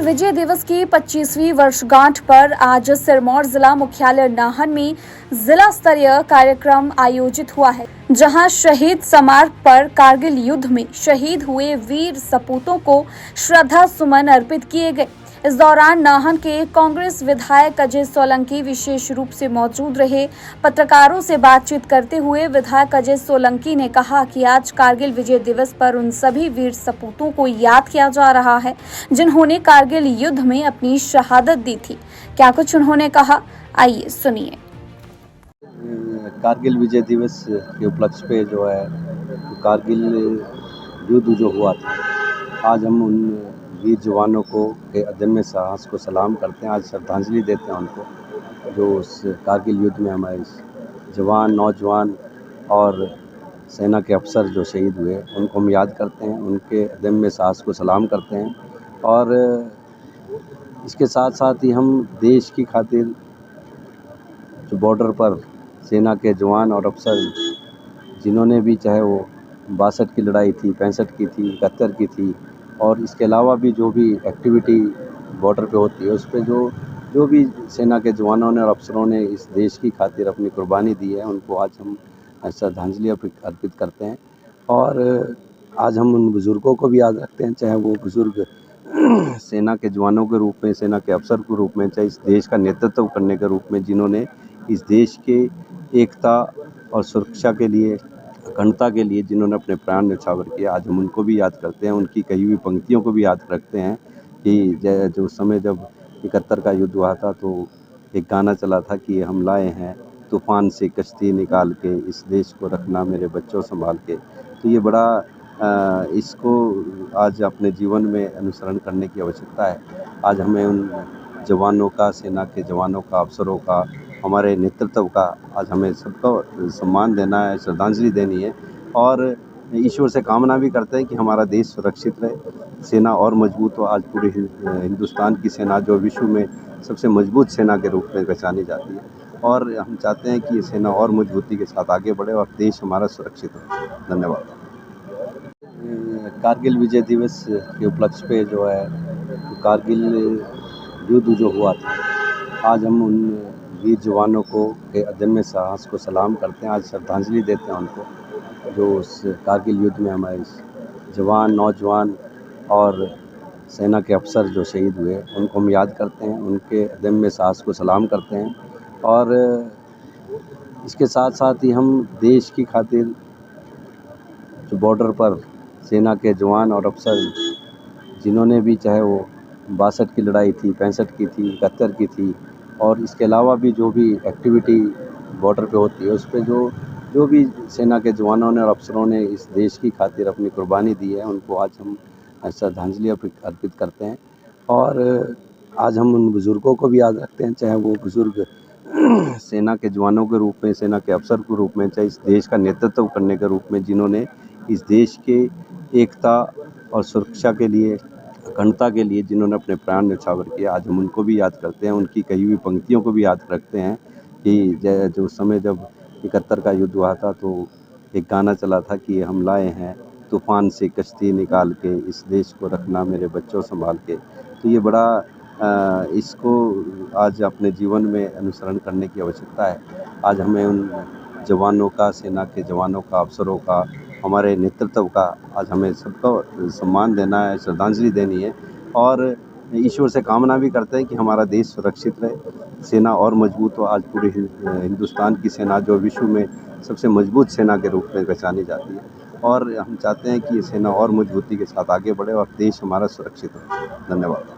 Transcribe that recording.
विजय दिवस की 25वीं वर्षगांठ पर आज सिरमौर जिला मुख्यालय नाहन में जिला स्तरीय कार्यक्रम आयोजित हुआ है, जहां शहीद स्मारक पर कारगिल युद्ध में शहीद हुए वीर सपूतों को श्रद्धा सुमन अर्पित किए गए। इस दौरान नाहन के कांग्रेस विधायक अजय सोलंकी विशेष रूप से मौजूद रहे। पत्रकारों से बातचीत करते हुए विधायक अजय सोलंकी ने कहा कि आज कारगिल विजय दिवस पर उन सभी वीर सपूतों को याद किया जा रहा है जिन्होंने कारगिल युद्ध में अपनी शहादत दी थी। क्या कुछ उन्होंने कहा, आइए सुनिए। कारगिल विजय दिवस के उपलक्ष्य पे जो है कारगिल युद्ध जो हुआ था, आज हम उन वीर जवानों को के अदम्य साहस को सलाम करते हैं। आज श्रद्धांजलि देते हैं उनको जो उस कारगिल युद्ध में हमारे जवान, नौजवान और सेना के अफसर जो शहीद हुए उनको हम याद करते हैं, उनके अदम्य साहस को सलाम करते हैं। और इसके साथ साथ ही हम देश की खातिर जो बॉर्डर पर सेना के जवान और अफसर जिन्होंने भी, चाहे वो 62 की लड़ाई थी, 65 की थी, 71 की थी, और इसके अलावा भी जो भी एक्टिविटी बॉर्डर पे होती है उस पे जो भी सेना के जवानों ने और अफसरों ने इस देश की खातिर अपनी कुर्बानी दी है, उनको आज हम श्रद्धांजलि अर्पित करते हैं। और आज हम उन बुज़ुर्गों को भी याद रखते हैं, चाहे वो बुज़ुर्ग सेना के जवानों के रूप में, सेना के अफसर के रूप में, चाहे इस देश का नेतृत्व करने के रूप में, जिन्होंने इस देश के एकता और सुरक्षा के लिए, अखंडता के लिए जिन्होंने अपने प्राण न्यौछावर किए, आज हम उनको भी याद करते हैं। उनकी कही हुई पंक्तियों को भी याद रखते हैं कि जो समय जब 71 का युद्ध हुआ था तो एक गाना चला था कि हम लाए हैं तूफ़ान से कश्ती निकाल के, इस देश को रखना मेरे बच्चों संभाल के। तो ये बड़ा इसको आज अपने जीवन में अनुसरण करने की आवश्यकता है। आज हमें उन जवानों का, सेना के जवानों का, अफसरों का, हमारे नेतृत्व का आज हमें सबको सम्मान देना है, श्रद्धांजलि देनी है। और ईश्वर से कामना भी करते हैं कि हमारा देश सुरक्षित रहे, सेना और मजबूत हो। आज पूरे हिंदुस्तान की सेना जो विश्व में सबसे मजबूत सेना के रूप में पहचानी जाती है, और हम चाहते हैं कि ये सेना और मजबूती के साथ आगे बढ़े और देश हमारा सुरक्षित हो। धन्यवाद। कारगिल विजय दिवस के उपलक्ष्य पे जो है कारगिल युद्ध जो हुआ था, आज हम उन वीर जवानों को के अदम्य साहस को सलाम करते हैं। आज श्रद्धांजलि देते हैं उनको जो उस कारगिल युद्ध में हमारे जवान, नौजवान और सेना के अफसर जो शहीद हुए उनको हम याद करते हैं, उनके अदम्य साहस को सलाम करते हैं। और इसके साथ साथ ही हम देश की खातिर जो बॉर्डर पर सेना के जवान और अफसर जिन्होंने भी, चाहे वो 62 की लड़ाई थी, 65 की थी, 71 की थी, और इसके अलावा भी जो भी एक्टिविटी बॉर्डर पे होती है उस पे जो भी सेना के जवानों ने और अफसरों ने इस देश की खातिर अपनी कुर्बानी दी है, उनको आज हम श्रद्धांजलि अर्पित करते हैं। और आज हम उन बुज़ुर्गों को भी याद रखते हैं, चाहे वो बुज़ुर्ग सेना के जवानों के रूप में, सेना के अफसर के रूप में, चाहे इस देश का नेतृत्व करने के रूप में, जिन्होंने इस देश के एकता और सुरक्षा के लिए, अखंडता के लिए जिन्होंने अपने प्राण न्यौछावर किए, आज हम उनको भी याद करते हैं। उनकी कही हुई पंक्तियों को भी याद रखते हैं कि जो समय जब 71 का युद्ध हुआ था तो एक गाना चला था कि हम लाए हैं तूफ़ान से कश्ती निकाल के, इस देश को रखना मेरे बच्चों संभाल के। तो ये बड़ा इसको आज अपने जीवन में अनुसरण करने की आवश्यकता है। आज हमें उन जवानों का, सेना के जवानों का, अफसरों का, हमारे नेतृत्व का आज हमें सबको सम्मान देना है, श्रद्धांजलि देनी है। और ईश्वर से कामना भी करते हैं कि हमारा देश सुरक्षित रहे, सेना और मजबूत हो। आज पूरे हिंदुस्तान की सेना जो विश्व में सबसे मजबूत सेना के रूप में पहचानी जाती है, और हम चाहते हैं कि ये सेना और मजबूती के साथ आगे बढ़े और देश हमारा सुरक्षित हो। धन्यवाद।